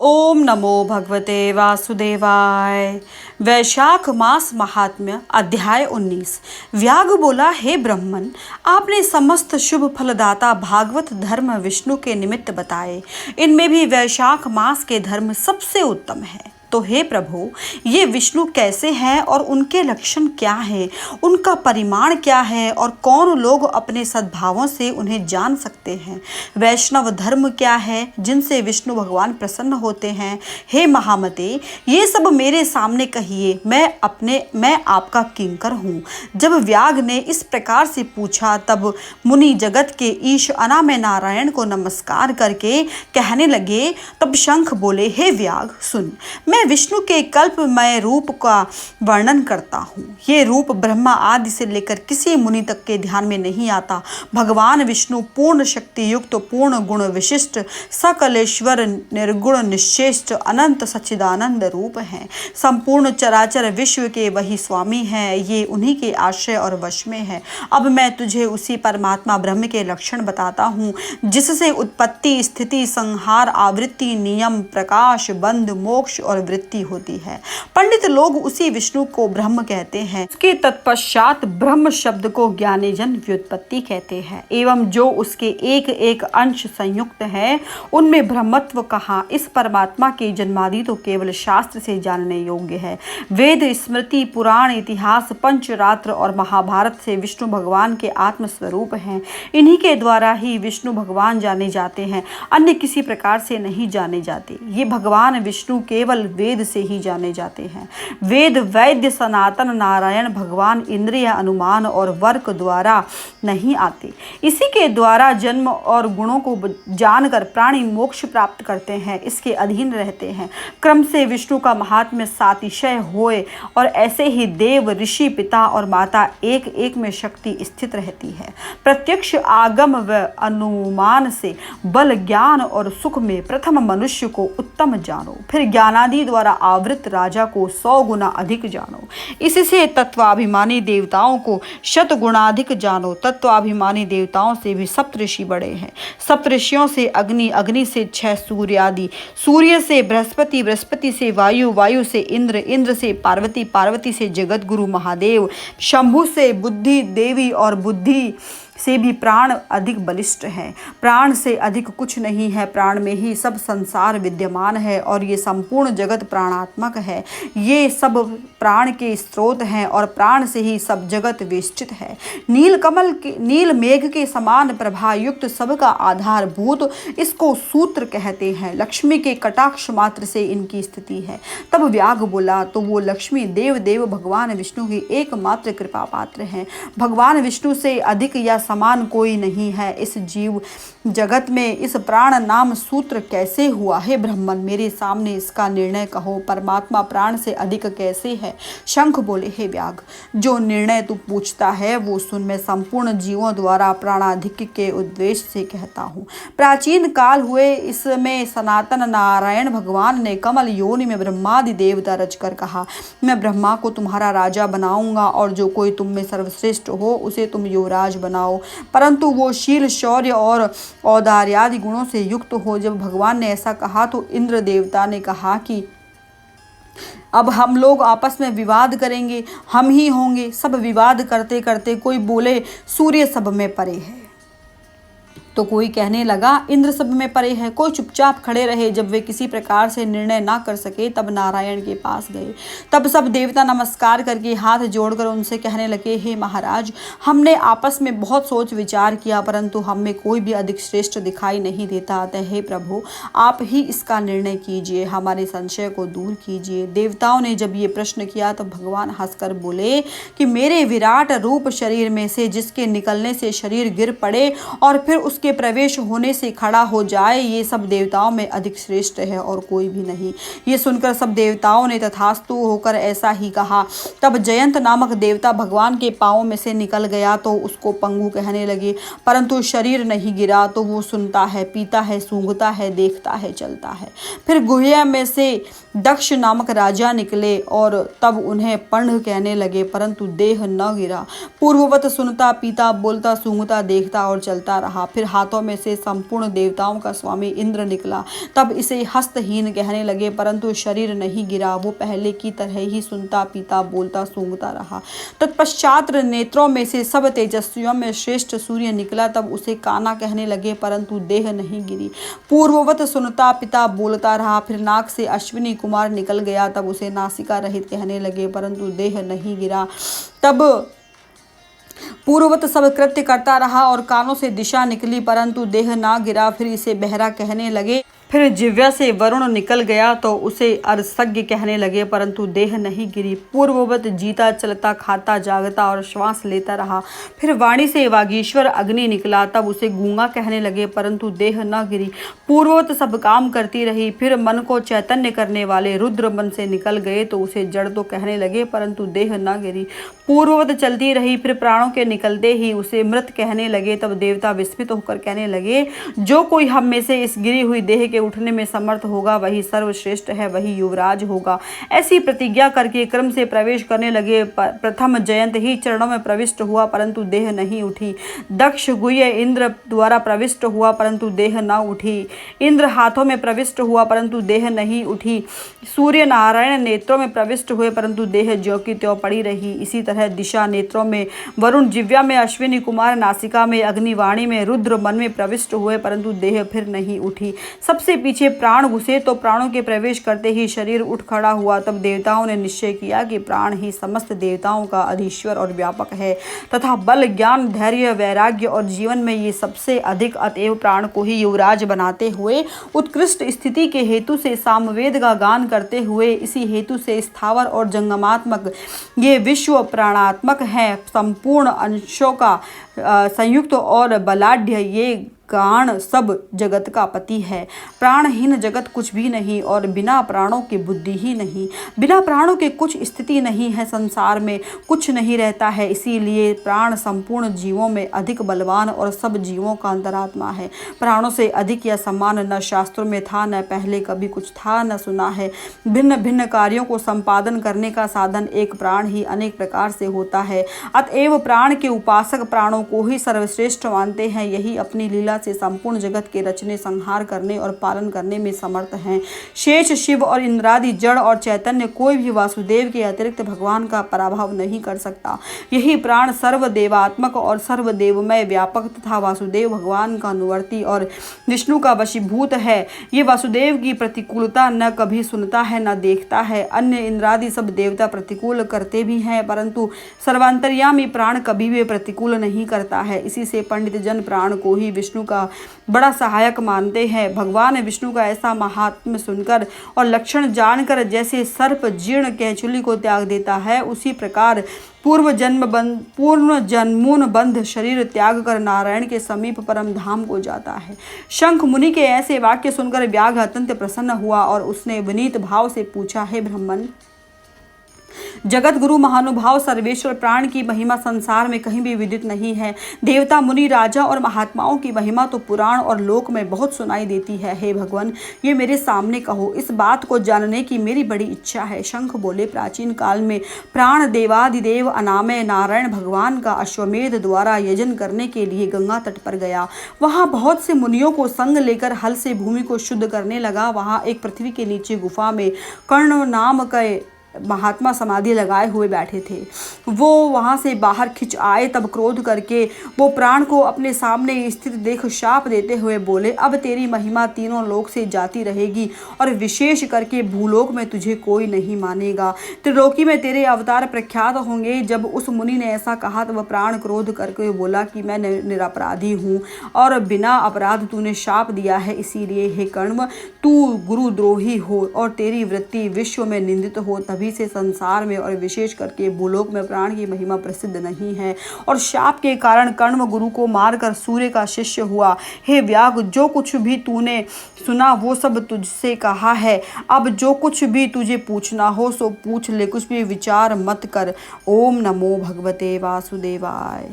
ओम नमो भगवते वासुदेवाय। वैशाख मास महात्म्य अध्याय 19। व्याग बोला, हे ब्रह्मन, आपने समस्त शुभ फलदाता भागवत धर्म विष्णु के निमित्त बताए। इनमें भी वैशाख मास के धर्म सबसे उत्तम है। तो हे प्रभु, ये विष्णु कैसे हैं और उनके लक्षण क्या हैं, उनका परिमाण क्या है और कौन लोग अपने सद्भावों से उन्हें जान सकते हैं। वैष्णव धर्म क्या है जिनसे विष्णु भगवान प्रसन्न होते हैं। हे महामते, ये सब मेरे सामने कहिए, मैं आपका किंकर हूँ। जब व्याग ने इस प्रकार से पूछा तब मुनि जगत के ईश अनामय नारायण को नमस्कार करके कहने लगे। तब शंख बोले, हे व्याग सुन, मैं विष्णु के कल्पमय रूप का वर्णन करता हूँ। ये रूप ब्रह्मा आदि से लेकर किसी मुनि तक के ध्यान में नहीं आता। भगवान विष्णु पूर्ण शक्ति युक्त, पूर्ण गुण विशिष्ट, सकलेश्वर, निर्गुण निश्चेष्ट, अनंत सच्चिदानंद रूप हैं। संपूर्ण चराचर विश्व के वही स्वामी हैं। ये उन्हीं के आश्रय और वश में है। अब मैं तुझे उसी परमात्मा ब्रह्म के लक्षण बताता हूँ, जिससे उत्पत्ति, स्थिति, संहार, आवृत्ति, नियम, प्रकाश, बंध, मोक्ष और वृत्ति होती है। पंडित लोग उसी विष्णु को ब्रह्म कहते हैं। उसके तत्पश्चात ब्रह्म शब्द को ज्ञानीजन व्युत्पत्ति कहते हैं। एवं जो उसके एक एक अंश संयुक्त है, उनमें ब्रह्मत्व कहा। इस परमात्मा के जन्मादि तो केवल शास्त्र से जानने योग्य है। वेद, स्मृति, पुराण, इतिहास, पंचरात्र और महाभारत से विष्णु भगवान के आत्म स्वरूप हैं। इन्हीं के द्वारा ही विष्णु भगवान जाने जाते हैं, अन्य किसी प्रकार से नहीं जाने जाते। ये भगवान विष्णु केवल वेद से ही जाने जाते हैं। वेद, वैद्य, सनातन नारायण भगवान इंद्रिय, अनुमान और वर्क द्वारा नहीं आते। इसी के द्वारा जन्म और गुणों को जानकर प्राणी मोक्ष प्राप्त करते हैं, इसके अधीन रहते हैं। क्रम से विष्णु का महात्म्य सातिशय होए और ऐसे ही देव, ऋषि, पिता और माता एक एक में शक्ति स्थित रहती है। प्रत्यक्ष आगम व अनुमान से बल, ज्ञान और सुख में प्रथम मनुष्य को उत्तम जानो, फिर ज्ञानादि द्वारा आवृत राजा को 100 गुना अधिक जानो। इससे तत्वाभिमानी देवताओं को 100 गुणाधिक जानो। तत्वाभिमानी देवताओं से भी सप्तऋषि बड़े हैं। सप्तऋषियों से अग्नि, अग्नि से 6 सूर्य आदि, सूर्य से बृहस्पति, बृहस्पति से वायु, वायु से इंद्र, इंद्र से पार्वती, पार्वती से जगत गुरु महादेव, शंभु से बुद्धि देवी और बुद्धि से भी प्राण अधिक बलिष्ठ है। प्राण से अधिक कुछ नहीं है। प्राण में ही सब संसार विद्यमान है और ये संपूर्ण जगत प्राणात्मक है। ये सब प्राण के स्रोत हैं और प्राण से ही सब जगत वेष्टित है। नील मेघ के समान प्रभा युक्त सबका आधारभूत इसको सूत्र कहते हैं। लक्ष्मी के कटाक्ष मात्र से इनकी स्थिति है। तब व्याग बोला, तो वो लक्ष्मी देव भगवान विष्णु की एकमात्र कृपा पात्र हैं। भगवान विष्णु से अधिक या समान कोई नहीं है। इस जीव जगत में इस प्राण नाम सूत्र कैसे हुआ? हे ब्रह्मन, मेरे सामने इसका निर्णय कहो। परमात्मा प्राण से अधिक कैसे है? शंख बोले, हे व्याग, जो निर्णय तू पूछता है वो सुन। मैं संपूर्ण जीवों द्वारा प्राणाधिक्य के उद्देश्य से कहता हूँ। प्राचीन काल हुए इसमें सनातन नारायण भगवान ने कमल योनि में ब्रह्मादि देवता रचकर कहा, मैं ब्रह्मा को तुम्हारा राजा बनाऊंगा और जो कोई तुम में सर्वश्रेष्ठ हो उसे तुम युवराज बनाओ, परंतु वो शील, शौर्य और औदार्यादि गुणों से युक्त हो। जब भगवान ने ऐसा कहा तो इंद्र देवता ने कहा कि अब हम लोग आपस में विवाद करेंगे, हम ही होंगे। सब विवाद करते करते कोई बोले, सूर्य सब में परे है, तो कोई कहने लगा इंद्र सब में परे है। कोई चुपचाप खड़े रहे। जब वे किसी प्रकार से निर्णय ना कर सके तब नारायण के पास गए। तब सब देवता नमस्कार करके हाथ जोड़कर उनसे कहने लगे, हे महाराज, हमने आपस में बहुत सोच विचार किया, परंतु हम में कोई भी अधिक श्रेष्ठ दिखाई नहीं देता। अतः हे प्रभु, आप ही इसका निर्णय कीजिए, हमारे संशय को दूर कीजिए। देवताओं ने जब ये प्रश्न किया तब भगवान हंसकर बोले कि मेरे विराट रूप शरीर में से जिसके निकलने से शरीर गिर पड़े और फिर उसके प्रवेश होने से खड़ा हो जाए, ये सब देवताओं में अधिक श्रेष्ठ है और कोई भी नहीं। ये सुनकर सब देवताओं ने तथास्तु होकर ऐसा ही कहा। तब जयंत नामक देवता भगवान के पांवों में से निकल गया तो उसको पंगु कहने लगे, परंतु शरीर नहीं गिरा। तो वो सुनता है, पीता है, सूंघता है, देखता है, चलता है। फिर गुह्या में से दक्ष नामक राजा निकले और तब उन्हें पंड कहने लगे, परंतु देह न गिरा। पूर्ववत सुनता, पीता, बोलता, सूंघता, देखता और चलता रहा। फिर हाथों में से संपूर्ण देवताओं का स्वामी इंद्र निकला। तब इसे हस्तहीन कहने लगे, परंतु शरीर नहीं गिरा। वो पहले की तरह ही सुनता, पीता, बोलता, सूंघता रहा। तत्पश्चात नेत्रों में से सब तेजस्वियों में श्रेष्ठ सूर्य निकला। तब उसे काना कहने लगे, परंतु देह नहीं गिरी। पूर्ववत सुनता, पिता, बोलता रहा। फिर नाक से अश्विनी कुमार निकल गया। तब उसे नासिका रहित कहने लगे, परंतु देह नहीं गिरा। तब पूर्ववत सब कृत्य करता रहा और कानों से दिशा निकली, परंतु देह ना गिरा। फिर इसे बहरा कहने लगे। फिर जिव्या से वरुण निकल गया तो उसे अरसज्ञ कहने लगे, परंतु देह नहीं गिरी। पूर्ववत जीता, चलता, खाता, जागता और श्वास लेता रहा। फिर वाणी से वागीश्वर अग्नि निकला। तब उसे गूंगा कहने लगे, परंतु देह न गिरी। पूर्ववत सब काम करती रही। फिर मन को चैतन्य करने वाले रुद्र मन से निकल गए तो उसे जड़ तो कहने लगे, परंतु देह न गिरी। पूर्ववत चलती रही। फिर प्राणों के निकलते ही उसे मृत कहने लगे। तब देवता विस्मित होकर कहने लगे, जो कोई हम में से इस गिरी हुई देह के उठने में समर्थ होगा वही सर्वश्रेष्ठ है, वही युवराज होगा। ऐसी प्रतिज्ञा करके क्रम से प्रवेश करने लगे। प्रथम जयंत ही चरणों में प्रविष्ट हुआ, परंतु देह नहीं उठी। दक्ष गुह्य इंद्र द्वारा प्रविष्ट हुआ, परंतु देह न उठी। इंद्र हाथों में प्रविष्ट हुआ, परंतु देह नहीं उठी। सूर्य नारायण नेत्रों में प्रविष्ट हुए, परंतु देह ज्यों की त्यों पड़ी रही। इसी तरह दिशा नेत्रों में वरुण, जिव्या में अश्विनी कुमार, नासिका में अग्नि, वाणी में रुद्र, मन में प्रविष्ट हुए, परंतु देह फिर नहीं उठी। सबसे पीछे प्राण घुसे तो प्राणों के प्रवेश करते ही शरीर उठ खड़ा हुआ। तब देवताओं ने निश्चय किया कि प्राण ही समस्त देवताओं का अधीश्वर और व्यापक है तथा बल, ज्ञान, धैर्य, वैराग्य और जीवन में ये सबसे अधिक, अतएव प्राण को ही युवराज बनाते हुए उत्कृष्ट स्थिति के हेतु से सामवेद का गान करते हुए, इसी हेतु से स्थावर और जंगमात्मक ये विश्व प्राणात्मक है। संपूर्ण अंशों का संयुक्त और बलाढ्य ये प्राण सब जगत का पति है। प्राणहीन जगत कुछ भी नहीं और बिना प्राणों के बुद्धि ही नहीं। बिना प्राणों के कुछ स्थिति नहीं है, संसार में कुछ नहीं रहता है। इसीलिए प्राण संपूर्ण जीवों में अधिक बलवान और सब जीवों का अंतरात्मा है। प्राणों से अधिक या समान न शास्त्रों में था, न पहले कभी कुछ था, न सुना है। भिन्न भिन्न कार्यों को संपादन करने का साधन एक प्राण ही अनेक प्रकार से होता है। अतएव प्राण के उपासक प्राणों को ही सर्वश्रेष्ठ मानते हैं। यही अपनी लीला से संपूर्ण जगत के रचने, संहार करने और पालन करने में समर्थ हैं। शेष, शिव और इंद्रादि जड़ और चैतन्य कोई भी वासुदेव के अतिरिक्त भगवान का पराभव नहीं कर सकता। यही प्राण सर्वदेवात्मक और सर्वदेवमय, व्यापक तथा वासुदेव भगवान का अनुवर्ती और विष्णु का वशीभूत है। ये वासुदेव की प्रतिकूलता न कभी सुनता है न देखता है। अन्य इंद्रादि सब देवता प्रतिकूल करते भी हैं, परंतु सर्वांतर्यामी प्राण कभी भी प्रतिकूल नहीं करता है। इसी से पंडित जन प्राण को ही विष्णु का बड़ा सहायक मानते हैं। भगवान विष्णु का ऐसा महात्म्य सुनकर और लक्षण जानकर जैसे सर्प जीर्ण कैंचुली को त्याग देता है, उसी प्रकार पूर्व जन्मोन बंध शरीर त्याग कर नारायण के समीप परम धाम को जाता है। शंख मुनि के ऐसे वाक्य सुनकर व्याघ अत्यंत प्रसन्न हुआ और उसने विनीत भाव से पूछा, हे ब्राह्मण, जगत गुरु महानुभाव सर्वेश्वर प्राण की महिमा संसार में कहीं भी विदित नहीं है। देवता, मुनि, राजा और महात्माओं की महिमा तो पुराण और लोक में बहुत सुनाई देती है। हे भगवान, ये मेरे सामने कहो, इस बात को जानने की मेरी बड़ी इच्छा है। शंख बोले, प्राचीन काल में प्राण देवादिदेव अनामय नारायण भगवान का अश्वमेध द्वारा यजन करने के लिए गंगा तट पर गया। वहाँ बहुत से मुनियों को संग लेकर हल से भूमि को शुद्ध करने लगा। वहाँ एक पृथ्वी के नीचे गुफा में कर्ण नाम के महात्मा समाधि लगाए हुए बैठे थे। वो वहाँ से बाहर खिंच आए। तब क्रोध करके वो प्राण को अपने सामने स्थित देख शाप देते हुए बोले, अब तेरी महिमा तीनों लोक से जाती रहेगी और विशेष करके भूलोक में तुझे कोई नहीं मानेगा। त्रिलोकी में तेरे अवतार प्रख्यात होंगे। जब उस मुनि ने ऐसा कहा तो वह प्राण क्रोध करके बोला कि मैं निरपराधी हूँ और बिना अपराध तूने शाप दिया है। इसीलिए हे कण्व, तू गुरुद्रोही हो और तेरी वृत्ति विश्व में निंदित हो। तभी से संसार में और विशेष करके भूलोक में प्राण की महिमा प्रसिद्ध नहीं है और शाप के कारण कण्व गुरु को मारकर सूर्य का शिष्य हुआ। हे व्याघ, जो कुछ भी तूने सुना वो सब तुझसे कहा है। अब जो कुछ भी तुझे पूछना हो सो पूछ ले, कुछ भी विचार मत कर। ओम नमो भगवते वासुदेवाय।